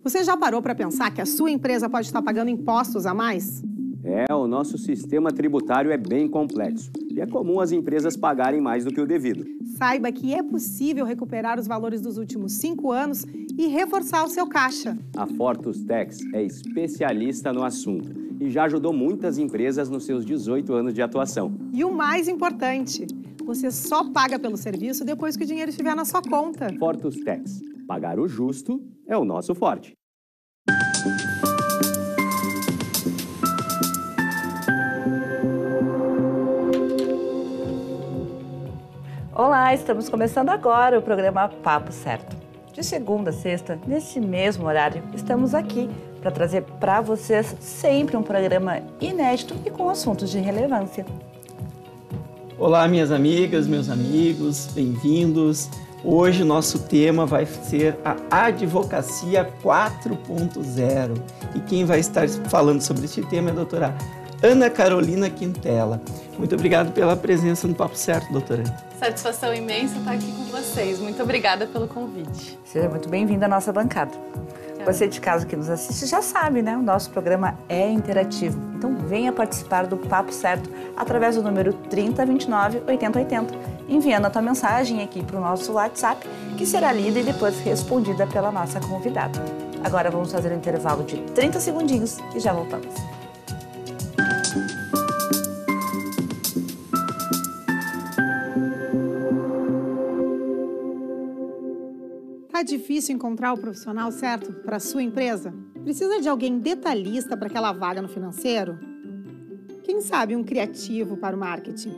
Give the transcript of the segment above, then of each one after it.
Você já parou para pensar que a sua empresa pode estar pagando impostos a mais? O nosso sistema tributário é bem complexo e é comum as empresas pagarem mais do que o devido. Saiba que é possível recuperar os valores dos últimos 5 anos e reforçar o seu caixa. A Fortus Tax é especialista no assunto e já ajudou muitas empresas nos seus 18 anos de atuação. E o mais importante, você só paga pelo serviço depois que o dinheiro estiver na sua conta. Fortus Tax. Pagar o justo é o nosso forte. Olá, estamos começando agora o programa Papo Certo. De segunda a sexta, nesse mesmo horário, estamos aqui para trazer para vocês sempre um programa inédito e com assuntos de relevância. Olá, minhas amigas, meus amigos, bem-vindos. Hoje o nosso tema vai ser a Advocacia 4.0 e quem vai estar falando sobre este tema é a doutora Ana Carolina Quintela. Muito obrigado pela presença no Papo Certo, doutora. Satisfação imensa estar aqui com vocês. Muito obrigada pelo convite. Seja muito bem-vindo à nossa bancada. Você de casa que nos assiste já sabe, né? O nosso programa é interativo. Então venha participar do Papo Certo através do número 3029 8080, enviando a tua mensagem aqui para o nosso WhatsApp, que será lida e depois respondida pela nossa convidada. Agora vamos fazer um intervalo de 30 segundinhos e já voltamos. Tá difícil encontrar o profissional certo para a sua empresa? Precisa de alguém detalhista para aquela vaga no financeiro? Quem sabe um criativo para o marketing?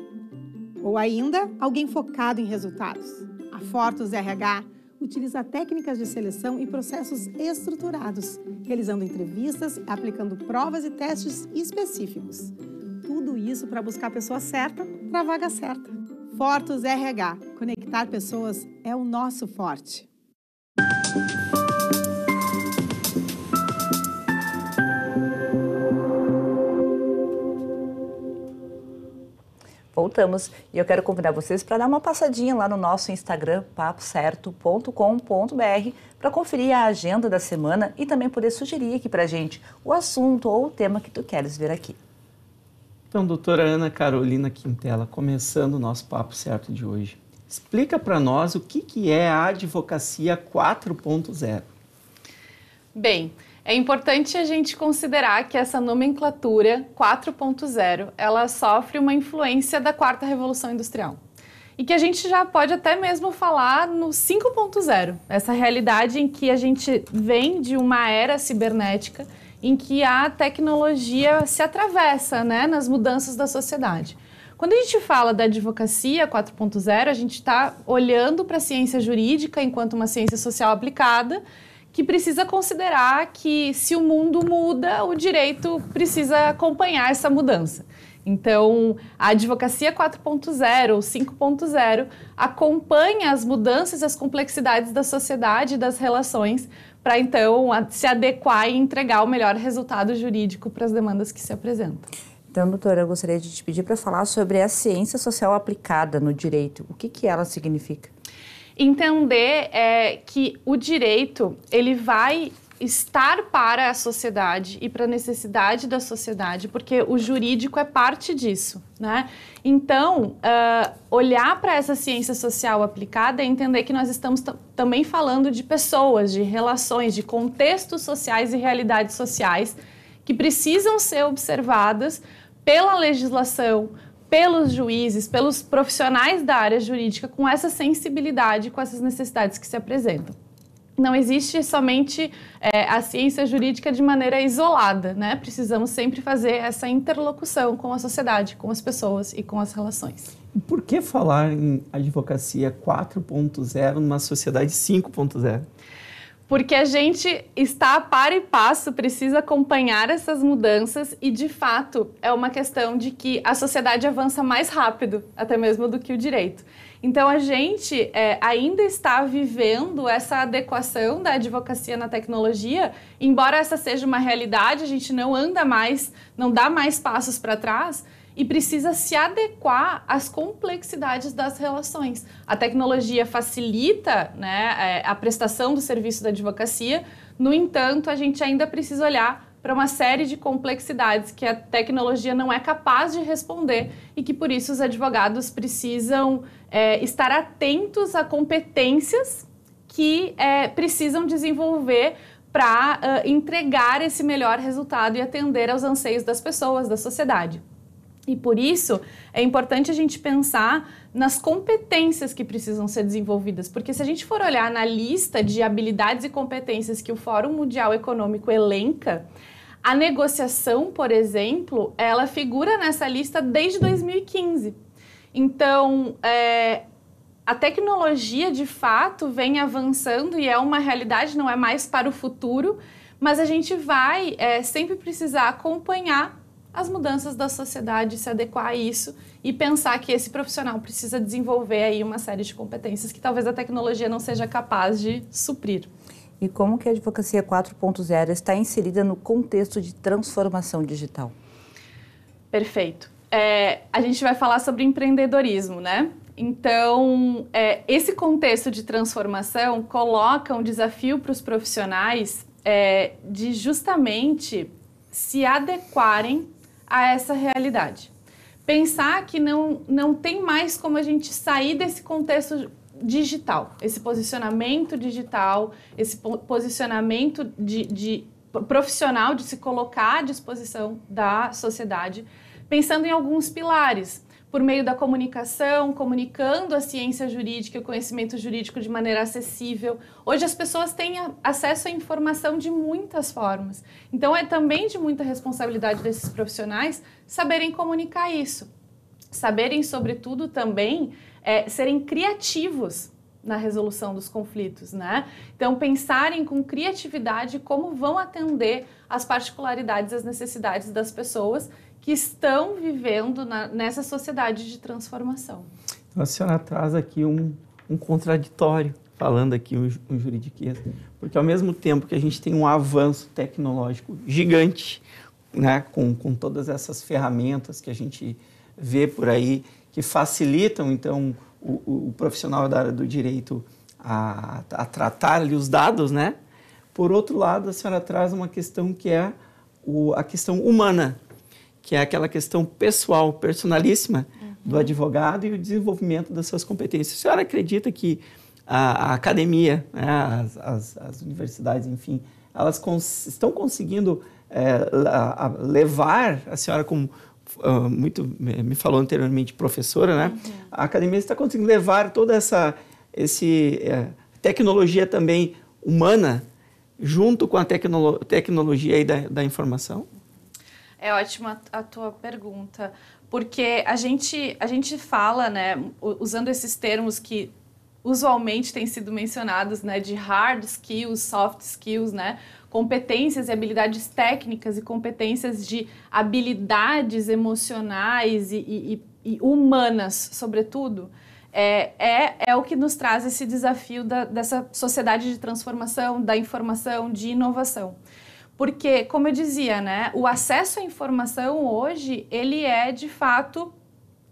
Ou ainda, alguém focado em resultados? A Fortus RH utiliza técnicas de seleção e processos estruturados, realizando entrevistas e aplicando provas e testes específicos. Tudo isso para buscar a pessoa certa para a vaga certa. Fortus RH. Conectar pessoas é o nosso forte. Voltamos e eu quero convidar vocês para dar uma passadinha lá no nosso Instagram, papocerto.com.br, para conferir a agenda da semana e também poder sugerir aqui para a gente o assunto ou o tema que tu queres ver aqui. Então, doutora Ana Carolina Quintela, começando o nosso Papo Certo de hoje, explica para nós o que é a Advocacia 4.0. Bem, é importante a gente considerar que essa nomenclatura 4.0, ela sofre uma influência da quarta revolução industrial. E que a gente já pode até mesmo falar no 5.0, essa realidade em que a gente vem de uma era cibernética em que a tecnologia se atravessa, né, nas mudanças da sociedade. Quando a gente fala da advocacia 4.0, a gente está olhando para a ciência jurídica enquanto uma ciência social aplicada, que precisa considerar que se o mundo muda, o direito precisa acompanhar essa mudança. Então, a advocacia 4.0 ou 5.0 acompanha as mudanças e as complexidades da sociedade e das relações para, então, se adequar e entregar o melhor resultado jurídico para as demandas que se apresentam. Então, doutora, eu gostaria de te pedir para falar sobre a ciência social aplicada no direito. O que ela significa? Entender que o direito, ele vai estar para a sociedade e para a necessidade da sociedade, porque o jurídico é parte disso, né? Então, olhar para essa ciência social aplicada é entender que nós estamos também falando de pessoas, de relações, de contextos sociais e realidades sociais que precisam ser observadas pela legislação, pelos juízes, pelos profissionais da área jurídica, com essa sensibilidade, com essas necessidades que se apresentam. Não existe somente a ciência jurídica de maneira isolada, né? Precisamos sempre fazer essa interlocução com a sociedade, com as pessoas e com as relações. E por que falar em advocacia 4.0 numa sociedade 5.0? Porque a gente está a par e passo, precisa acompanhar essas mudanças e, de fato, é uma questão de que a sociedade avança mais rápido, até mesmo do que o direito. Então, a gente ainda está vivendo essa adequação da advocacia na tecnologia, embora essa seja uma realidade, a gente não anda mais, não dá mais passos para trás, e precisa se adequar às complexidades das relações. A tecnologia facilita, né, a prestação do serviço da advocacia, No entanto, a gente ainda precisa olhar para uma série de complexidades que a tecnologia não é capaz de responder e que, por isso, os advogados precisam estar atentos a competências que precisam desenvolver para entregar esse melhor resultado e atender aos anseios das pessoas, da sociedade. E por isso é importante a gente pensar nas competências que precisam ser desenvolvidas, porque se a gente for olhar na lista de habilidades e competências que o Fórum Mundial Econômico elenca, a negociação, por exemplo, ela figura nessa lista desde 2015. Então, a tecnologia, de fato, vem avançando e é uma realidade, não é mais para o futuro, mas a gente vai sempre precisar acompanhar as mudanças da sociedade, se adequar a isso e pensar que esse profissional precisa desenvolver aí uma série de competências que talvez a tecnologia não seja capaz de suprir. E como que a Advocacia 4.0 está inserida no contexto de transformação digital? Perfeito. A gente vai falar sobre empreendedorismo, né? Então, esse contexto de transformação coloca um desafio para os profissionais de justamente se adequarem a essa realidade. Pensar que não tem mais como a gente sair desse contexto digital, esse posicionamento digital, esse posicionamento de profissional de se colocar à disposição da sociedade, pensando em alguns pilares, por meio da comunicação, comunicando a ciência jurídica, o conhecimento jurídico de maneira acessível. Hoje as pessoas têm acesso à informação de muitas formas. Então é também de muita responsabilidade desses profissionais saberem comunicar isso. Saberem, sobretudo, também serem criativos na resolução dos conflitos, né? Então, pensarem com criatividade como vão atender às particularidades, às necessidades das pessoas que estão vivendo nessa sociedade de transformação. Então, a senhora traz aqui um contraditório, falando aqui um juridiquês, porque ao mesmo tempo que a gente tem um avanço tecnológico gigante, né, com todas essas ferramentas que a gente vê por aí, que facilitam, então, o profissional da área do direito a tratar ali os dados, né? Por outro lado, a senhora traz uma questão que é a questão humana, que é aquela questão pessoal, personalíssima do advogado e o desenvolvimento das suas competências. A senhora acredita que a academia, né, as universidades, enfim, elas estão conseguiesse levar a senhora como me falou anteriormente, professora, né? A academia está conseguindo levar toda essa tecnologia também humana junto com a tecnologia aí da informação? É ótima a tua pergunta, porque a gente fala, né, usando esses termos que usualmente têm sido mencionados, né, de hard skills, soft skills, né, competências e habilidades técnicas e competências de habilidades emocionais e humanas, sobretudo, é o que nos traz esse desafio dessa sociedade de transformação, da informação, de inovação. Porque, como eu dizia, né, o acesso à informação hoje, ele é, de fato,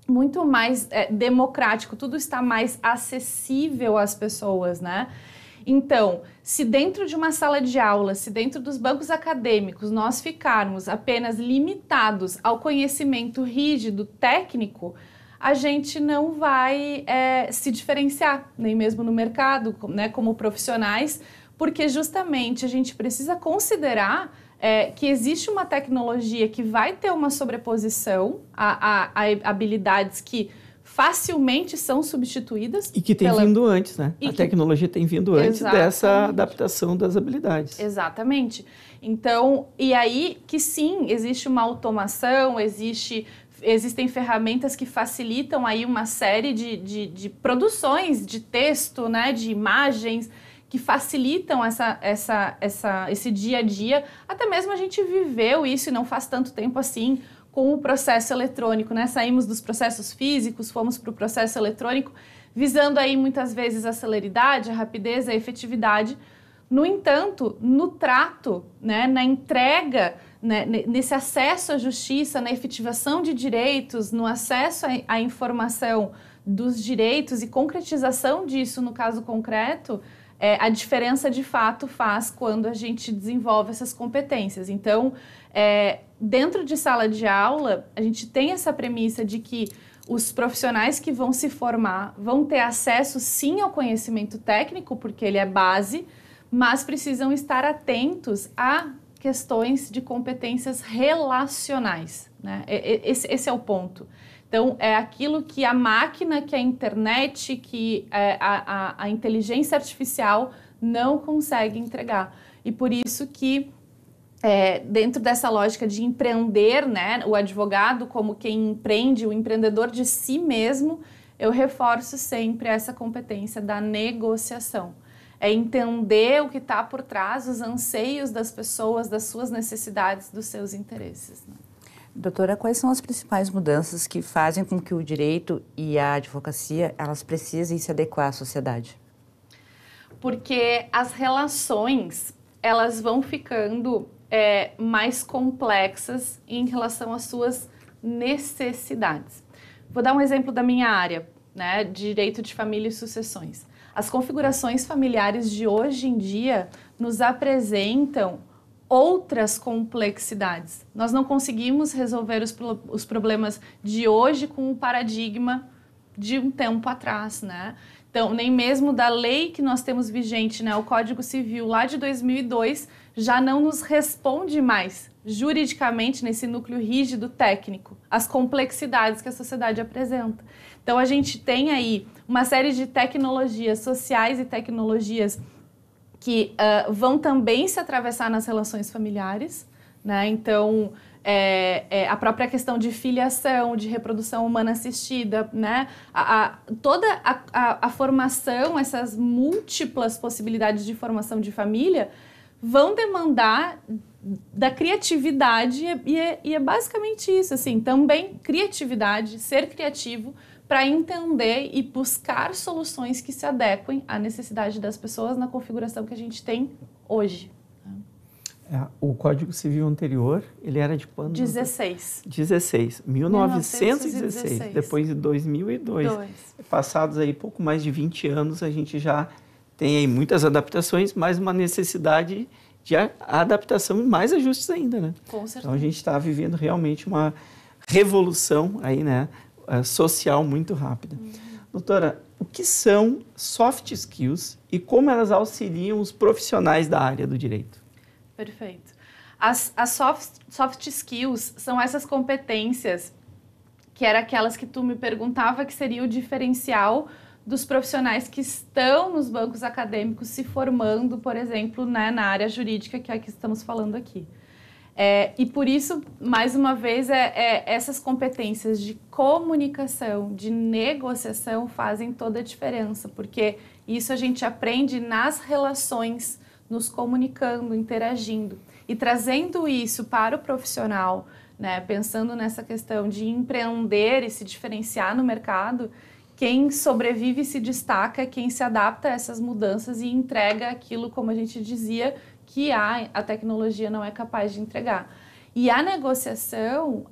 muito mais democrático, tudo está mais acessível às pessoas, né? Então, se dentro de uma sala de aula, se dentro dos bancos acadêmicos, nós ficarmos apenas limitados ao conhecimento rígido, técnico, a gente não vai se diferenciar, nem mesmo no mercado, né, como profissionais, porque justamente a gente precisa considerar que existe uma tecnologia que vai ter uma sobreposição a habilidades que facilmente são substituídas. E que tem vindo antes, né? A tecnologia tem vindo antes dessa adaptação das habilidades. Exatamente. Então, e aí que sim, existe uma automação, existem ferramentas que facilitam aí uma série de produções de texto, né, de imagens, que facilitam esse dia a dia. Até mesmo a gente viveu isso e não faz tanto tempo assim com o processo eletrônico, né? Saímos dos processos físicos, fomos para o processo eletrônico, visando aí muitas vezes a celeridade, a rapidez, a efetividade. No entanto, no trato, né, na entrega, né, nesse acesso à justiça, na efetivação de direitos, no acesso à informação dos direitos e concretização disso no caso concreto, a diferença de fato faz quando a gente desenvolve essas competências. Então, dentro de sala de aula, a gente tem essa premissa de que os profissionais que vão se formar vão ter acesso, sim, ao conhecimento técnico, porque ele é base, mas precisam estar atentos a questões de competências relacionais, né? Esse é o ponto. Então, é aquilo que a máquina, que a internet, que a inteligência artificial não consegue entregar. E por isso que, dentro dessa lógica de empreender, né, o advogado como quem empreende, o empreendedor de si mesmo, eu reforço sempre essa competência da negociação. É entender o que está por trás, os anseios das pessoas, das suas necessidades, dos seus interesses, né? Doutora, quais são as principais mudanças que fazem com que o direito e a advocacia, elas precisem se adequar à sociedade? Porque as relações, elas vão ficando mais complexas em relação às suas necessidades. Vou dar um exemplo da minha área, né, direito de família e sucessões. As configurações familiares de hoje em dia nos apresentam outras complexidades. Nós não conseguimos resolver os problemas de hoje com o paradigma de um tempo atrás, né? Então, nem mesmo da lei que nós temos vigente, né, o Código Civil lá de 2002, já não nos responde mais juridicamente nesse núcleo rígido técnico as complexidades que a sociedade apresenta. Então, a gente tem aí uma série de tecnologias sociais e tecnologias que vão também se atravessar nas relações familiares, né? Então, a própria questão de filiação, de reprodução humana assistida, né? Toda a formação, essas múltiplas possibilidades de formação de família vão demandar da criatividade e é basicamente isso, assim, também criatividade, ser criativo para entender e buscar soluções que se adequem à necessidade das pessoas na configuração que a gente tem hoje. O Código Civil anterior, ele era de quando? 16. 1916, depois de 2002. Passados aí pouco mais de 20 anos, a gente já tem aí muitas adaptações, mas uma necessidade de adaptação e mais ajustes ainda, né? Com certeza. Então a gente está vivendo realmente uma revolução aí, né, social muito rápida. Doutora, o que são soft skills e como elas auxiliam os profissionais da área do direito? Perfeito. As soft skills são essas competências que eram aquelas que tu me perguntava que seria o diferencial dos profissionais que estão nos bancos acadêmicos se formando, por exemplo, né, na área jurídica, que é a que estamos falando aqui. E por isso, mais uma vez, essas competências de comunicação, de negociação fazem toda a diferença, porque isso a gente aprende nas relações, nos comunicando, interagindo. E trazendo isso para o profissional, né, pensando nessa questão de empreender e se diferenciar no mercado, quem sobrevive e se destaca é quem se adapta a essas mudanças e entrega aquilo, como a gente dizia, que a tecnologia não é capaz de entregar. E a negociação,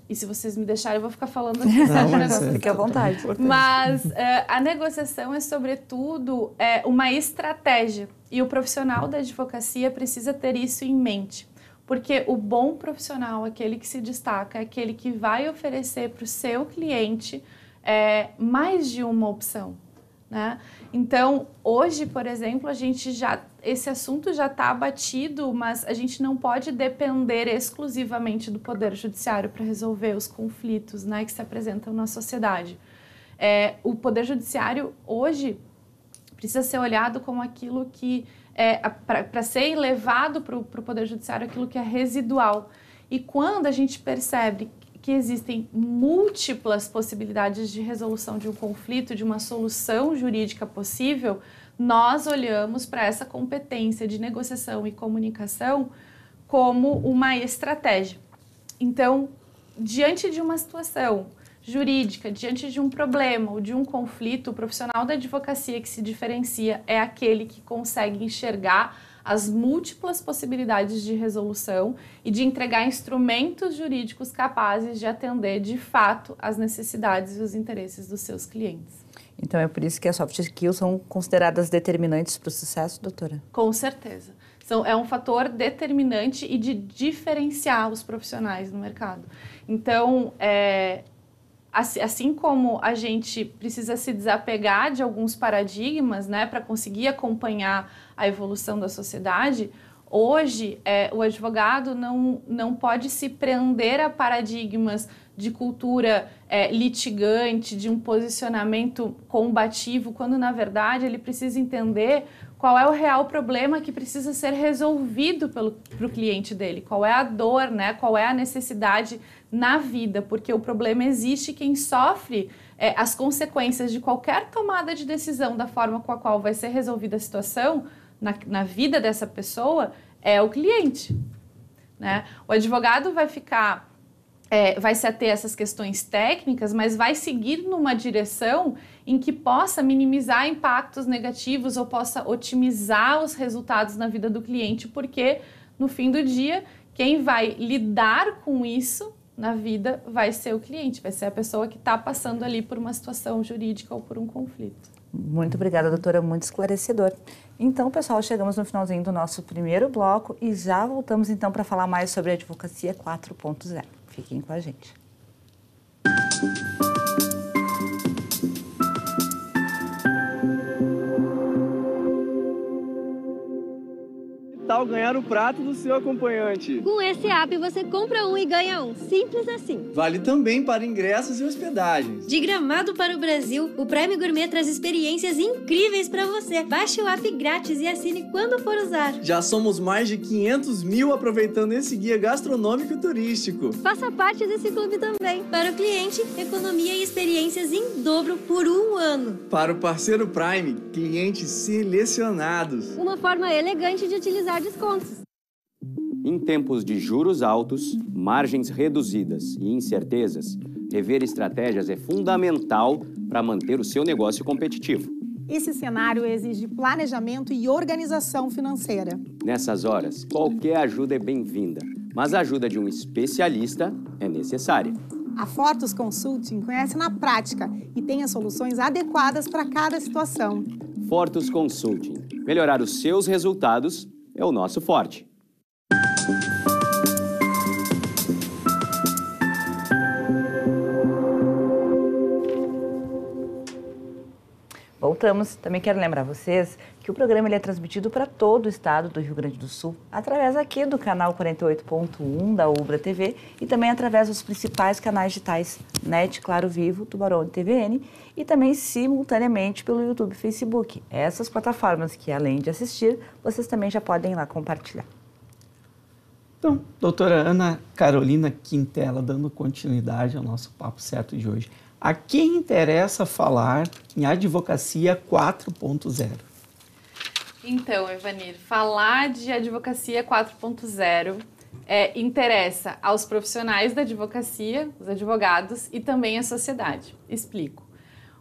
e se vocês me deixarem, eu vou ficar falando aqui. Fique à vontade. Mas a negociação é, sobretudo, uma estratégia. E o profissional da advocacia precisa ter isso em mente. Porque o bom profissional, aquele que se destaca, é aquele que vai oferecer para o seu cliente mais de uma opção, né? Então, hoje, por exemplo, esse assunto já está abatido, mas a gente não pode depender exclusivamente do Poder Judiciário para resolver os conflitos, né, que se apresentam na sociedade. O Poder Judiciário, hoje, precisa ser olhado como aquilo que, para ser levado para o Poder Judiciário, aquilo que é residual. E quando a gente percebe que existem múltiplas possibilidades de resolução de um conflito, de uma solução jurídica possível, nós olhamos para essa competência de negociação e comunicação como uma estratégia. Então, diante de uma situação jurídica, diante de um problema ou de um conflito, o profissional da advocacia que se diferencia é aquele que consegue enxergar as múltiplas possibilidades de resolução e de entregar instrumentos jurídicos capazes de atender, de fato, as necessidades e os interesses dos seus clientes. Então, é por isso que as soft skills são consideradas determinantes para o sucesso, doutora? Com certeza. É um fator determinante e de diferenciar os profissionais no mercado. Então, assim como a gente precisa se desapegar de alguns paradigmas, né, para conseguir acompanhar a evolução da sociedade, hoje o advogado não pode se prender a paradigmas de cultura litigante, de um posicionamento combativo, quando na verdade ele precisa entender qual é o real problema que precisa ser resolvido para o cliente dele, qual é a dor, né? Qual é a necessidade na vida, porque o problema existe, quem sofre as consequências de qualquer tomada de decisão da forma com a qual vai ser resolvida a situação na vida dessa pessoa é o cliente, né? O advogado vai vai se ater a essas questões técnicas, mas vai seguir numa direção em que possa minimizar impactos negativos ou possa otimizar os resultados na vida do cliente, porque no fim do dia, quem vai lidar com isso na vida vai ser o cliente, vai ser a pessoa que está passando ali por uma situação jurídica ou por um conflito. Muito obrigada, doutora, muito esclarecedor. Então, pessoal, chegamos no finalzinho do nosso primeiro bloco e já voltamos então para falar mais sobre a Advocacia 4.0. Fiquem com a gente. Que tal ganhar o prato do seu acompanhante? Com esse app você compra um e ganha um. Simples assim. Vale também para ingressos e hospedagens. De Gramado para o Brasil, o Prime Gourmet traz experiências incríveis para você. Baixe o app grátis e assine quando for usar. Já somos mais de 500 mil aproveitando esse guia gastronômico e turístico. Faça parte desse clube também. Para o cliente, economia e experiências em dobro por um ano. Para o parceiro Prime, clientes selecionados. Uma forma elegante de utilizar descontos. Em tempos de juros altos, margens reduzidas e incertezas, rever estratégias é fundamental para manter o seu negócio competitivo. Esse cenário exige planejamento e organização financeira. Nessas horas, qualquer ajuda é bem-vinda, mas a ajuda de um especialista é necessária. A Fortus Consulting conhece na prática e tem as soluções adequadas para cada situação. Fortus Consulting. Melhorar os seus resultados é o nosso forte. Voltamos. Também quero lembrar vocês que o programa ele é transmitido para todo o estado do Rio Grande do Sul, através aqui do canal 48.1 da Ubra TV e também através dos principais canais digitais NET, Claro Vivo, Tubarão e TVN e também simultaneamente pelo YouTube e Facebook. Essas plataformas que, além de assistir, vocês também já podem ir lá compartilhar. Então, doutora Ana Carolina Quintela, dando continuidade ao nosso Papo Certo de hoje. A quem interessa falar em Advocacia 4.0? Então, Evanir, falar de Advocacia 4.0 interessa aos profissionais da advocacia, os advogados e também à sociedade. Explico.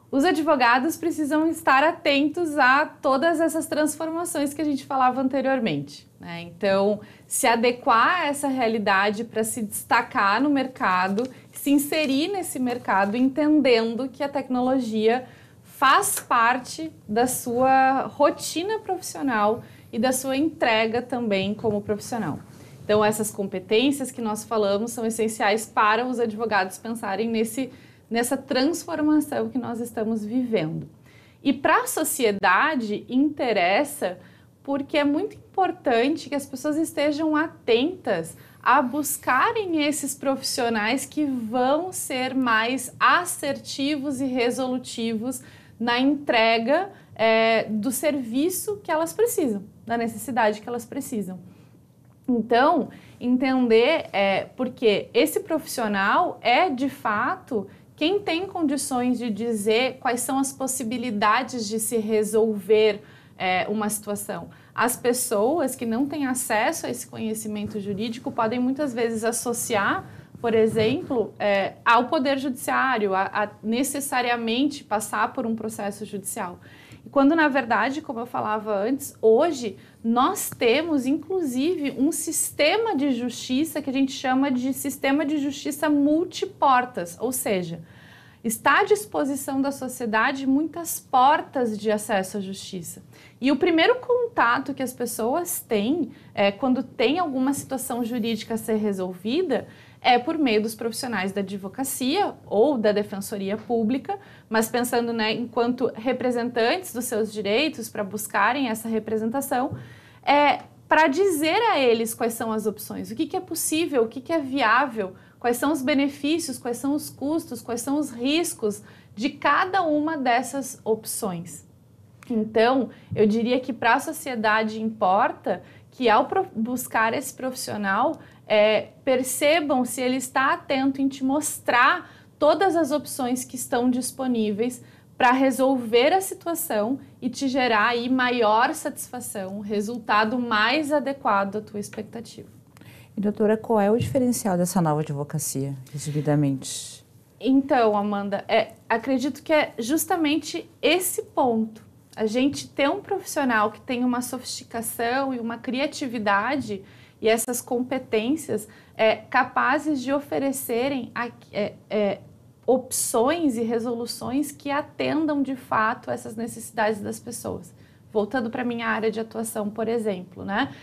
Os advogados precisam estar atentos a todas essas transformações que a gente falava anteriormente, né? Então, se adequar a essa realidade para se destacar no mercado, se inserir nesse mercado, entendendo que a tecnologia faz parte da sua rotina profissional e da sua entrega também como profissional. Então, essas competências que nós falamos são essenciais para os advogados pensarem nessa transformação que nós estamos vivendo. E para a sociedade interessa porque é muito importante que as pessoas estejam atentas a buscarem esses profissionais que vão ser mais assertivos e resolutivos na entrega do serviço que elas precisam, da necessidade que elas precisam. Então, entender porque esse profissional é, de fato, quem tem condições de dizer quais são as possibilidades de se resolver uma situação. As pessoas que não têm acesso a esse conhecimento jurídico podem muitas vezes associar, por exemplo, ao Poder Judiciário, a necessariamente passar por um processo judicial. E quando, na verdade, como eu falava antes, hoje nós temos, inclusive, um sistema de justiça que a gente chama de sistema de justiça multiportas, ou seja, está à disposição da sociedade muitas portas de acesso à justiça. E o primeiro contato que as pessoas têm quando tem alguma situação jurídica a ser resolvida é por meio dos profissionais da advocacia ou da defensoria pública, mas pensando, né, enquanto representantes dos seus direitos para buscarem essa representação, para dizer a eles quais são as opções, o que é possível, o que é viável, quais são os benefícios, quais são os custos, quais são os riscos de cada uma dessas opções. Então, eu diria que para a sociedade importa que ao buscar esse profissional, percebam se ele está atento em te mostrar todas as opções que estão disponíveis para resolver a situação e te gerar aí maior satisfação, resultado mais adequado à tua expectativa. E doutora, qual é o diferencial dessa nova advocacia, resumidamente? Então, Amanda, acredito que é justamente esse ponto. A gente ter um profissional que tem uma sofisticação e uma criatividade e essas competências capazes de oferecerem opções e resoluções que atendam de fato essas necessidades das pessoas. Voltando para a minha área de atuação, por exemplo, né?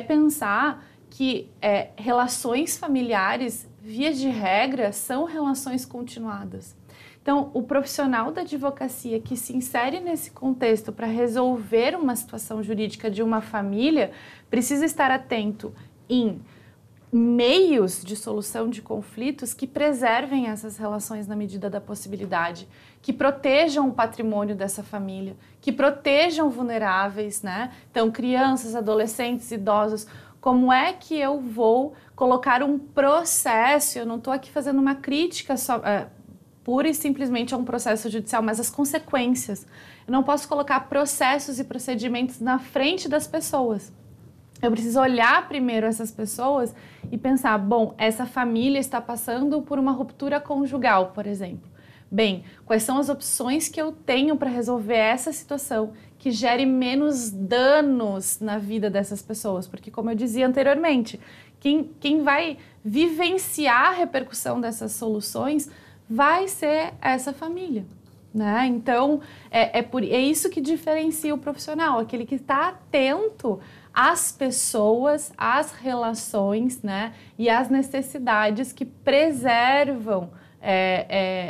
Pensar que relações familiares, via de regra, são relações continuadas. Então, o profissional da advocacia que se insere nesse contexto para resolver uma situação jurídica de uma família precisa estar atento em meios de solução de conflitos que preservem essas relações na medida da possibilidade, que protejam o patrimônio dessa família, que protejam vulneráveis, né? Então, crianças, adolescentes, idosos. Como é que eu vou colocar um processo? Eu não estou aqui fazendo uma crítica só, pura e simplesmente a um processo judicial, mas as consequências. Eu não posso colocar processos e procedimentos na frente das pessoas. Eu preciso olhar primeiro essas pessoas e pensar, bom, essa família está passando por uma ruptura conjugal, por exemplo. Bem, quais são as opções que eu tenho para resolver essa situação que gere menos danos na vida dessas pessoas? Porque, como eu dizia anteriormente, quem vai vivenciar a repercussão dessas soluções vai ser essa família, né? Então, é isso que diferencia o profissional, aquele que está atento às pessoas, às relações, né? E às necessidades que preservam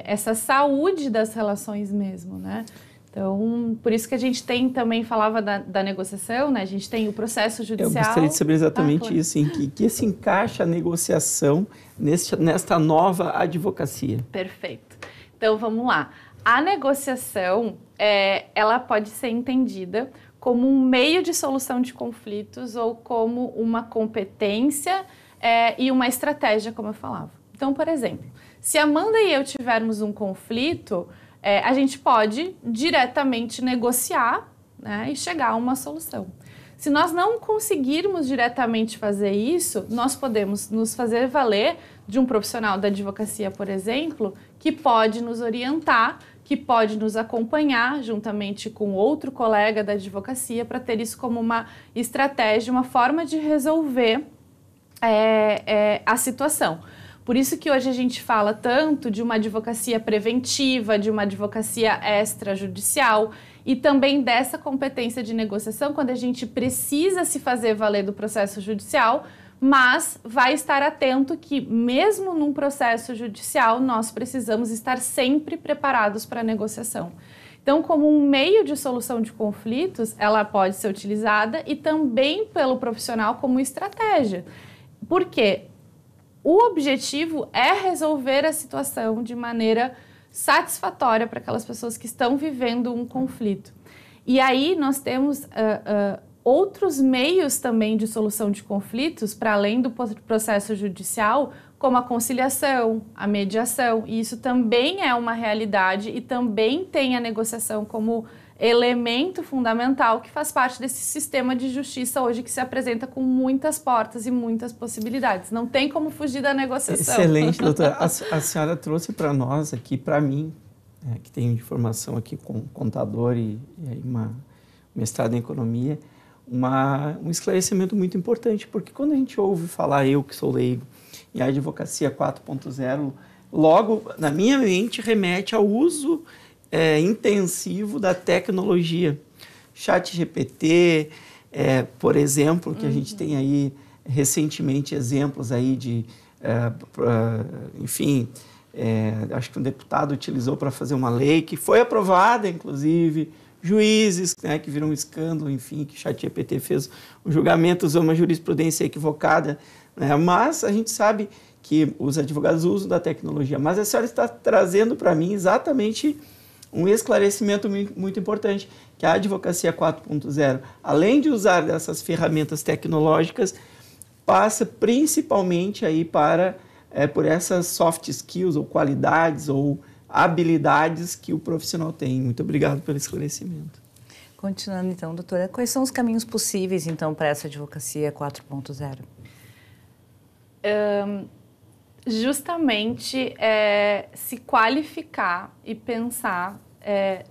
essa saúde das relações mesmo, né? Então, por isso que a gente também falava da negociação, né? A gente tem o processo judicial. Eu gostaria de saber exatamente isso, em que se encaixa a negociação nesta nova advocacia. Perfeito. Então, vamos lá. A negociação, ela pode ser entendida como um meio de solução de conflitos ou como uma competência e uma estratégia, como eu falava. Então, por exemplo, se a Amanda e eu tivermos um conflito, a gente pode diretamente negociar, né, e chegar a uma solução. Se nós não conseguirmos diretamente fazer isso, nós podemos nos fazer valer de um profissional da advocacia, por exemplo, que pode nos orientar, que pode nos acompanhar juntamente com outro colega da advocacia para ter isso como uma estratégia, uma forma de resolver a situação. Por isso que hoje a gente fala tanto de uma advocacia preventiva, de uma advocacia extrajudicial e também dessa competência de negociação quando a gente precisa se fazer valer do processo judicial, mas vai estar atento que mesmo num processo judicial nós precisamos estar sempre preparados para a negociação. Então, como um meio de solução de conflitos, ela pode ser utilizada e também pelo profissional como estratégia. Por quê? O objetivo é resolver a situação de maneira satisfatória para aquelas pessoas que estão vivendo um conflito. E aí nós temos outros meios também de solução de conflitos, para além do processo judicial, como a conciliação, a mediação. E isso também é uma realidade e também tem a negociação como elemento fundamental que faz parte desse sistema de justiça hoje que se apresenta com muitas portas e muitas possibilidades. Não tem como fugir da negociação. Excelente, doutora. A senhora trouxe para nós aqui, para mim, que tenho de formação aqui com contador e uma mestrado em economia, um esclarecimento muito importante, porque quando a gente ouve falar, eu que sou leigo, e a advocacia 4.0, Logo, na minha mente, remete ao uso intensivo da tecnologia. ChatGPT, por exemplo, que a gente tem aí recentemente exemplos aí de, enfim, acho que um deputado utilizou para fazer uma lei que foi aprovada, inclusive, juízes, né, que viram um escândalo, enfim, que o ChatGPT fez um julgamento, usou uma jurisprudência equivocada, né, mas a gente sabe que os advogados usam da tecnologia. Mas a senhora está trazendo para mim exatamente um esclarecimento muito importante, que a advocacia 4.0, além de usar dessas ferramentas tecnológicas, passa principalmente aí por essas soft skills ou qualidades ou habilidades que o profissional tem. Muito obrigado pelo esclarecimento. Continuando então, doutora, quais são os caminhos possíveis então para essa advocacia 4.0? Justamente se qualificar e pensar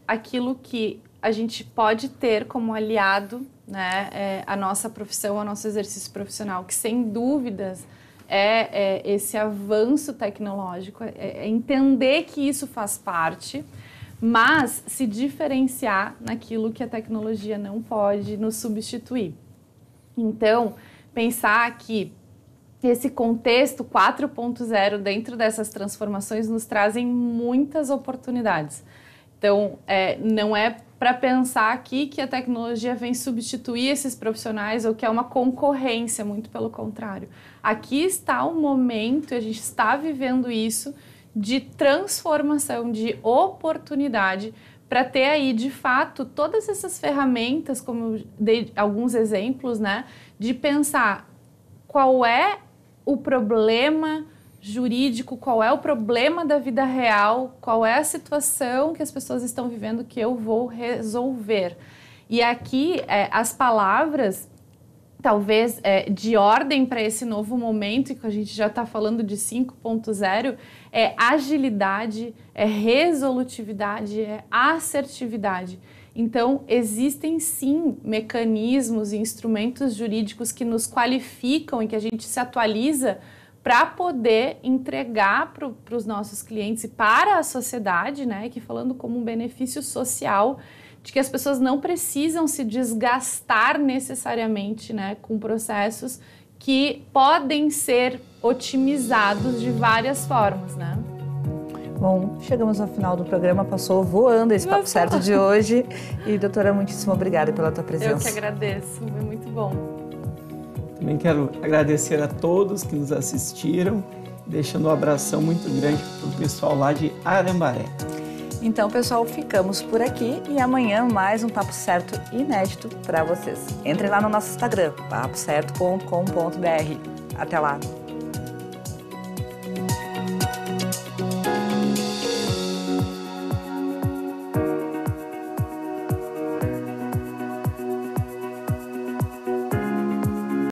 aquilo que a gente pode ter como aliado, né, a nossa profissão, o nosso exercício profissional, que sem dúvidas esse avanço tecnológico, entender que isso faz parte, mas se diferenciar naquilo que a tecnologia não pode nos substituir. Então, pensar que esse contexto 4.0 dentro dessas transformações nos trazem muitas oportunidades. Então, não é para pensar aqui que a tecnologia vem substituir esses profissionais ou que é uma concorrência, muito pelo contrário. Aqui está o momento, a gente está vivendo isso, de transformação, de oportunidade para ter aí, de fato, todas essas ferramentas, como eu dei alguns exemplos, né, de pensar qual é o problema jurídico, qual é o problema da vida real, qual é a situação que as pessoas estão vivendo que eu vou resolver. E aqui as palavras, talvez de ordem para esse novo momento, que a gente já está falando de 5.0, é agilidade, é resolutividade, é assertividade. Então, existem sim mecanismos e instrumentos jurídicos que nos qualificam e que a gente se atualiza para poder entregar para os nossos clientes e para a sociedade, né, que falando como um benefício social, de que as pessoas não precisam se desgastar necessariamente, né, com processos que podem ser otimizados de várias formas, né? Bom, chegamos ao final do programa, passou voando esse Papo Certo de hoje. E, doutora, muitíssimo obrigada pela tua presença. Eu que agradeço, foi muito bom. Também quero agradecer a todos que nos assistiram, deixando um abração muito grande para o pessoal lá de Arambaré. Então, pessoal, ficamos por aqui e amanhã mais um Papo Certo inédito para vocês. Entre lá no nosso Instagram, papocerto.com.br. Até lá!